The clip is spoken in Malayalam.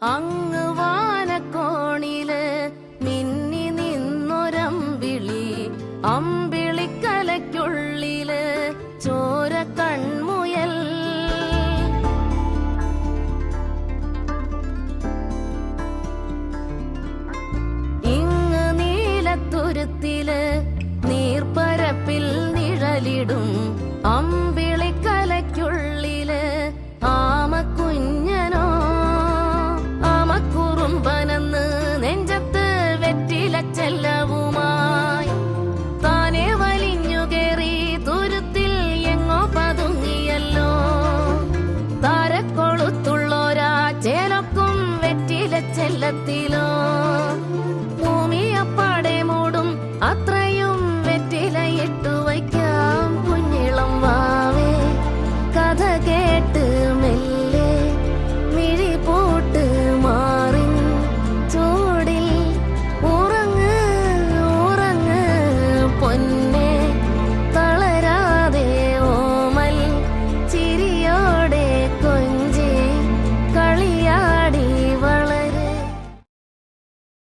അങ്ങ് വാനക്കോണില് മിന്നി നിന്നൊരമ്പിളി, അമ്പിളിക്കലയ്ക്കുള്ളില് ചോര കൺമുയൽ. ഇങ്ങ് നീലത്തുരുത്തില് നീർപ്പരപ്പിൽ നിഴലിടും അമ്പിളിക്കലയ്ക്കുള്ളില് ആമക്കുഞ്ഞനോ, ആമക്കുറുമ്പനെന്ന് നെഞ്ചത്ത് വെറ്റിലച്ചെല്ലവുമായി താനെ വലിഞ്ഞുകേറി തുരുത്തിൽ എങ്ങോ പതുങ്ങിയല്ലോ. താരക്കൊളുത്തുള്ളോരാ ചേലക്കും വെറ്റിലച്ചെല്ലത്തിലോ